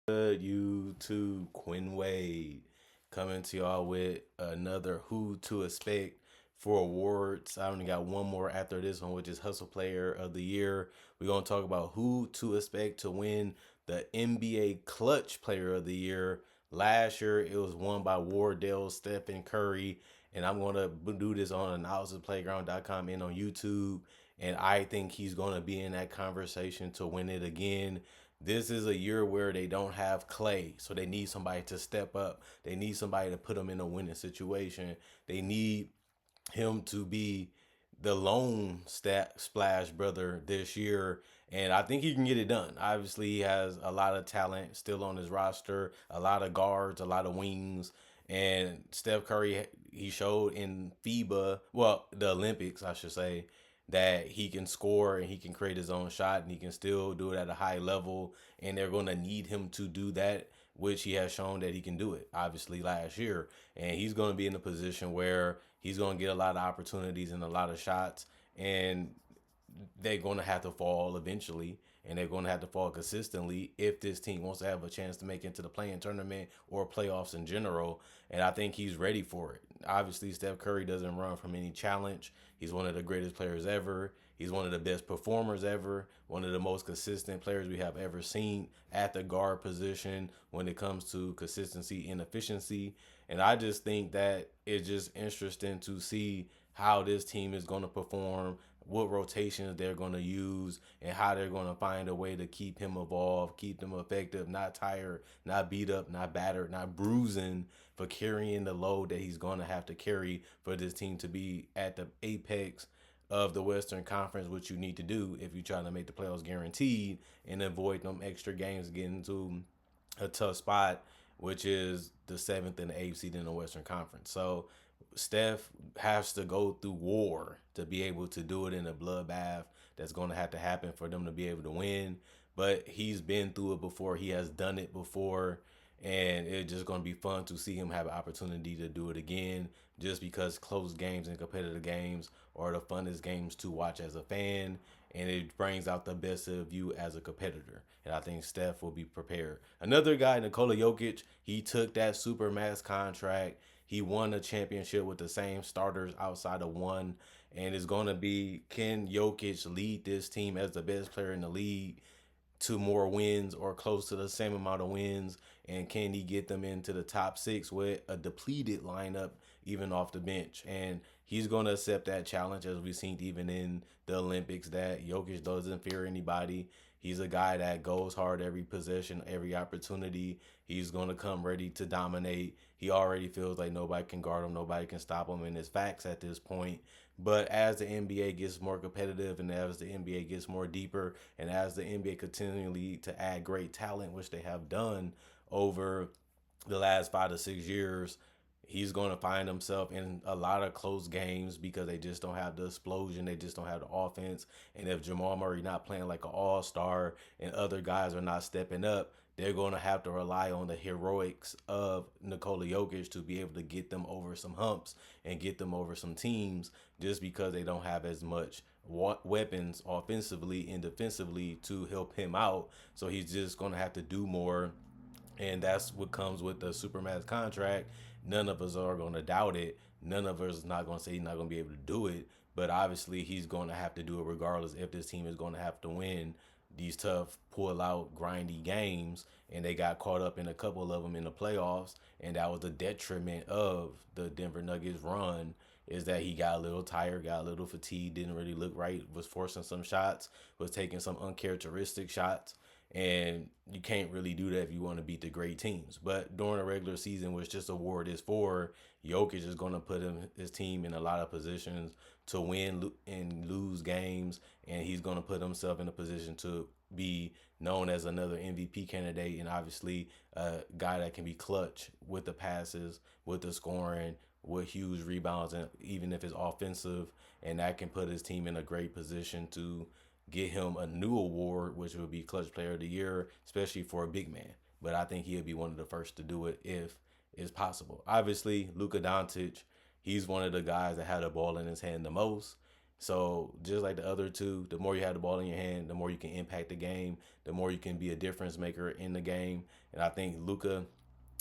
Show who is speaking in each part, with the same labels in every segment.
Speaker 1: Good YouTube, Quinn Wade coming to y'all with another Who to Expect for awards. I only got one more after this one, which is Hustle Player of the Year. We're gonna talk about who to expect to win the NBA Clutch Player of the Year. Last year it was won by Wardell Stephen Curry, and I'm gonna do this on analysisplayground.com and on YouTube. And I think he's gonna be in that conversation to win it again. This is a year where they don't have Clay, so they need somebody to step up. They need somebody to put them in a winning situation. They need him to be the lone splash brother this year, and I think he can get it done. Obviously, he has a lot of talent still on his roster, a lot of guards, a lot of wings, and Steph Curry, he showed in the Olympics, I should say, that he can score and he can create his own shot and he can still do it at a high level, and they're going to need him to do that, which he has shown that he can do it obviously last year. And he's going to be in a position where he's going to get a lot of opportunities and a lot of shots, and they're going to have to fall eventually, and they're going to have to fall consistently if this team wants to have a chance to make it into the playing tournament or playoffs in general. And I think he's ready for it. Obviously, Steph Curry doesn't run from any challenge. He's one of the greatest players ever. He's one of the best performers ever, one of the most consistent players we have ever seen at the guard position when it comes to consistency and efficiency. And I just think that it's just interesting to see how this team is going to perform, what rotations they're going to use, and how they're going to find a way to keep him evolved, keep them effective, not tired, not beat up, not battered, not bruising for carrying the load that he's going to have to carry for this team to be at the apex of the Western Conference, which you need to do if you're trying to make the playoffs guaranteed and avoid them extra games getting to a tough spot, which is the seventh and the eighth seed in the Western Conference. So Steph has to go through war to be able to do it in a bloodbath that's going to have to happen for them to be able to win. But he's been through it before. He has done it before. And it's just going to be fun to see him have an opportunity to do it again, just because close games and competitive games are the funnest games to watch as a fan. And it brings out the best of you as a competitor. And I think Steph will be prepared. Another guy, Nikola Jokic, he took that super max contract. He won a championship with the same starters outside of one. And it's going to be, can Jokic lead this team as the best player in the league to more wins or close to the same amount of wins? And can he get them into the top six with a depleted lineup, even off the bench? And he's going to accept that challenge, as we've seen even in the Olympics, that Jokic doesn't fear anybody. He's a guy that goes hard every possession, every opportunity. He's going to come ready to dominate. He already feels like nobody can guard him, nobody can stop him, and it's facts at this point. But as the NBA gets more competitive and as the NBA gets more deeper and as the NBA continually to add great talent, which they have done over the last 5 to 6 years, he's going to find himself in a lot of close games because they just don't have the explosion. They just don't have the offense. And if Jamal Murray not playing like an all-star and other guys are not stepping up, they're going to have to rely on the heroics of Nikola Jokic to be able to get them over some humps and get them over some teams, just because they don't have as much weapons offensively and defensively to help him out. So he's just going to have to do more, and that's what comes with the supermax contract. None of us are going to doubt it. None of us is not going to say he's not going to be able to do it. But obviously, he's going to have to do it regardless if this team is going to have to win these tough, pull out, grindy games. And they got caught up in a couple of them in the playoffs. And that was the detriment of the Denver Nuggets run, is that he got a little tired, got a little fatigued, didn't really look right, was forcing some shots, was taking some uncharacteristic shots. And you can't really do that if you want to beat the great teams. But during a regular season, which this award is for, Jokic is going to put his team in a lot of positions to win and lose games, and he's going to put himself in a position to be known as another MVP candidate, and obviously a guy that can be clutch with the passes, with the scoring, with huge rebounds, and even if it's offensive, and that can put his team in a great position to get him a new award, which would be Clutch Player of the Year, especially for a big man. But I think he'll be one of the first to do it if it's possible. Obviously, Luka Doncic, he's one of the guys that had the ball in his hand the most. So just like the other two, the more you have the ball in your hand, the more you can impact the game, the more you can be a difference maker in the game. And I think Luka,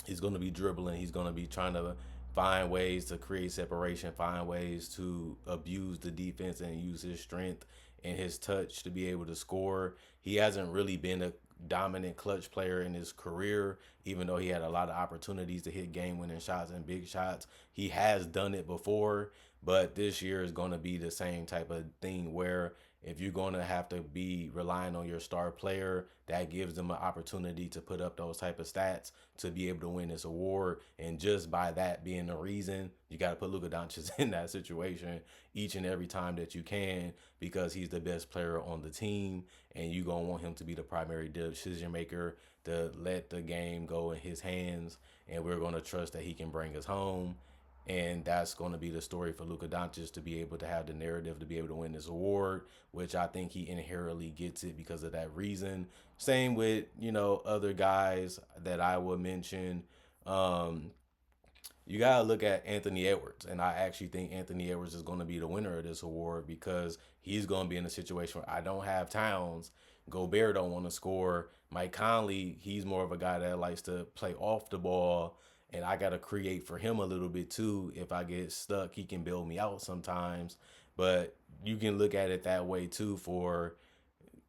Speaker 1: he's going to be dribbling. He's going to be trying to find ways to create separation, find ways to abuse the defense and use his strength and his touch to be able to score. He hasn't really been a dominant clutch player in his career, even though he had a lot of opportunities to hit game winning shots and big shots. He has done it before, but this year is going to be the same type of thing where if you're going to have to be relying on your star player, that gives them an opportunity to put up those type of stats to be able to win this award. And just by that being the reason, you got to put Luka Doncic in that situation each and every time that you can, because he's the best player on the team, and you're going to want him to be the primary decision maker to let the game go in his hands, and we're going to trust that he can bring us home. And that's going to be the story for Luka Doncic to be able to have the narrative to be able to win this award, which I think he inherently gets it because of that reason. Same with, other guys that I would mention. Um, you gotta look at Anthony Edwards, and I actually think Anthony Edwards is going to be the winner of this award because he's going to be in a situation where I don't have Towns, Gobert don't want to score. Mike Conley, he's more of a guy that likes to play off the ball, and I gotta create for him a little bit too. If I get stuck, he can bail me out sometimes. But you can look at it that way too for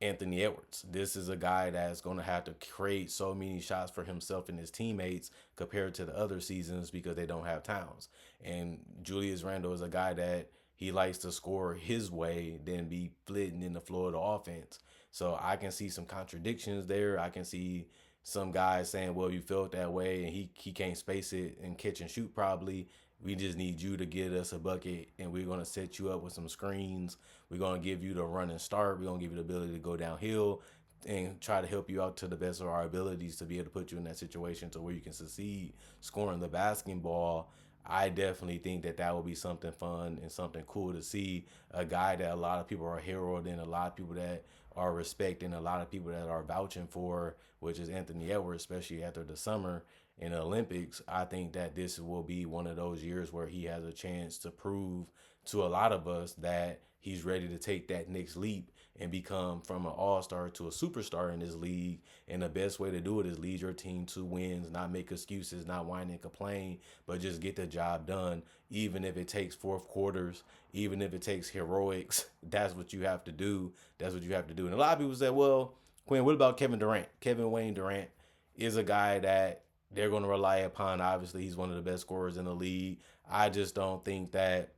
Speaker 1: Anthony Edwards. This is a guy that's going to have to create so many shots for himself and his teammates compared to the other seasons because they don't have Towns. And Julius Randle is a guy that he likes to score his way, then be flitting in the flow of the offense. So I can see some contradictions there. I can see some guys saying, well, you felt that way and he can't space it and catch and shoot probably. We just need you to get us a bucket, and we're going to set you up with some screens. We're going to give you the run and start. We're going to give you the ability to go downhill and try to help you out to the best of our abilities to be able to put you in that situation to where you can succeed scoring the basketball. I definitely think that that will be something fun and something cool to see. A guy that a lot of people are heralding, a lot of people that are respecting, a lot of people that are vouching for, which is Anthony Edwards, especially after the summer in the Olympics. I think that this will be one of those years where he has a chance to prove to a lot of us that he's ready to take that next leap and become from an all-star to a superstar in this league. And the best way to do it is lead your team to wins, not make excuses, not whine and complain, but just get the job done. Even if it takes fourth quarters, even if it takes heroics, that's what you have to do. That's what you have to do. And a lot of people say, well, Quinn, what about Kevin Durant? Kevin Wayne Durant is a guy that they're going to rely upon. Obviously, he's one of the best scorers in the league. I just don't think that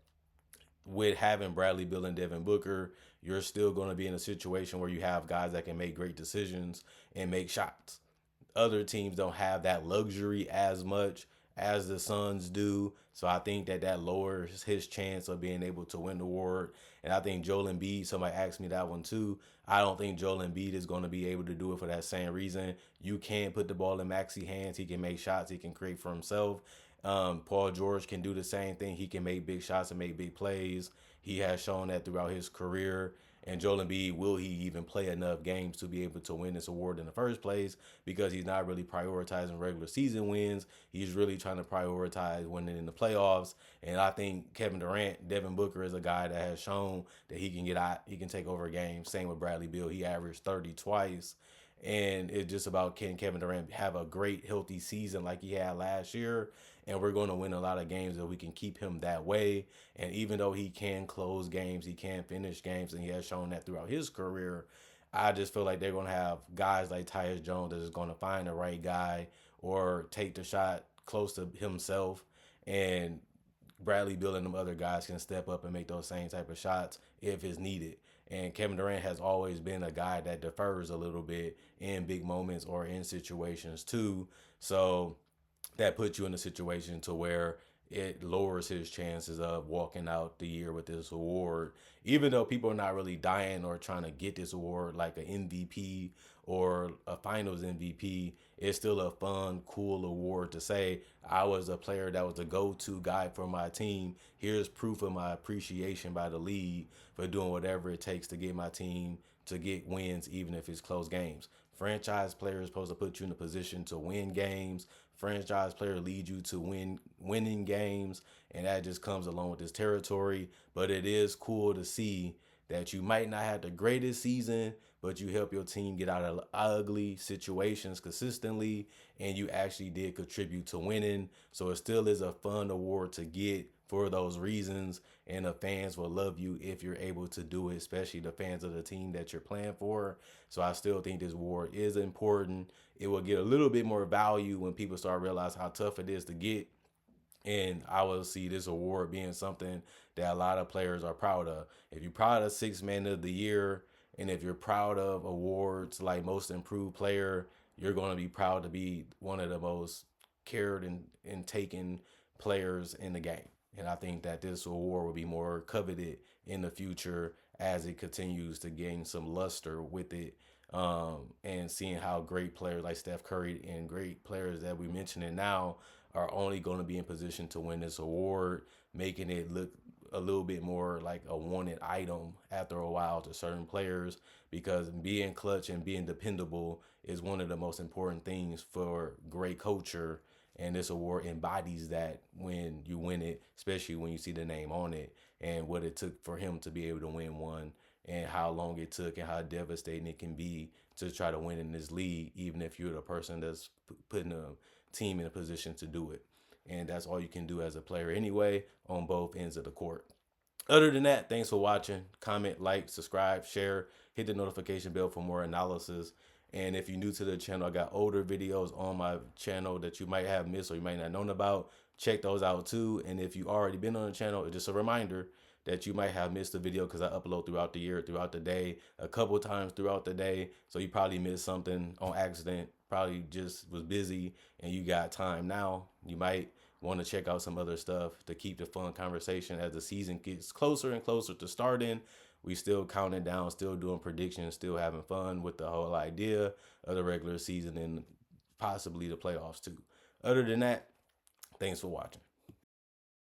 Speaker 1: with having Bradley Beal and Devin Booker, you're still going to be in a situation where you have guys that can make great decisions and make shots. Other teams don't have that luxury as much as the Suns do. So I think that that lowers his chance of being able to win the award. And I think Joel Embiid, somebody asked me that one too. I don't think Joel Embiid is going to be able to do it for that same reason. You can't put the ball in Maxey hands. He can make shots. He can create for himself. Paul George can do the same thing. He can make big shots and make big plays. He has shown that throughout his career. And Joel Embiid, will he even play enough games to be able to win this award in the first place? Because he's not really prioritizing regular season wins. He's really trying to prioritize winning in the playoffs. And I think Kevin Durant, Devin Booker is a guy that has shown that he can get out, he can take over a game. Same with Bradley Beal. He averaged 30 twice. And it's just about can Kevin Durant have a great, healthy season like he had last year. And we're going to win a lot of games if we can keep him that way. And even though he can close games, he can finish games, and he has shown that throughout his career, I just feel like they're going to have guys like Tyus Jones that is going to find the right guy or take the shot close to himself. And Bradley Beal and them other guys can step up and make those same type of shots if it's needed. And Kevin Durant has always been a guy that defers a little bit in big moments or in situations too. So that puts you in a situation to where it lowers his chances of walking out the year with this award. Even though people are not really dying or trying to get this award like an MVP or a finals MVP, it's still a fun, cool award to say, I was a player that was the go-to guy for my team. Here's proof of my appreciation by the league for doing whatever it takes to get my team to get wins, even if it's close games. Franchise player is supposed to put you in a position to win games. Franchise player lead you to winning games, and that just comes along with this territory. But it is cool to see that you might not have the greatest season, but you help your team get out of ugly situations consistently, and you actually did contribute to winning. So it still is a fun award to get for those reasons, and the fans will love you if you're able to do it, especially the fans of the team that you're playing for. So I still think this award is important. It will get a little bit more value when people start realizing how tough it is to get, and I will see this award being something that a lot of players are proud of. If you're proud of Six Man of the Year, and if you're proud of awards like Most Improved Player, you're going to be proud to be one of the most cared and taken players in the game. And I think that this award will be more coveted in the future as it continues to gain some luster with it. And seeing how great players like Steph Curry and great players that we mentioning now are only going to be in position to win this award, making it look a little bit more like a wanted item after a while to certain players, because being clutch and being dependable is one of the most important things for great culture. And this award embodies that when you win it, especially when you see the name on it and what it took for him to be able to win one, and how long it took and how devastating it can be to try to win in this league, even if you're the person that's putting a team in a position to do it. And that's all you can do as a player anyway on both ends of the court. Other than that, thanks for watching. Comment, like, subscribe, share, hit the notification bell for more analysis. And if you're new to the channel, I got older videos on my channel that you might have missed or you might not known about. Check those out too. And if you already been on the channel, it's just a reminder that you might have missed a video because I upload throughout the year, throughout the day, a couple times throughout the day. So you probably missed something on accident, probably just was busy and you got time now. You might want to check out some other stuff to keep the fun conversation as the season gets closer and closer to starting. We still counting down, still doing predictions, still having fun with the whole idea of the regular season and possibly the playoffs too. Other than that, thanks for watching.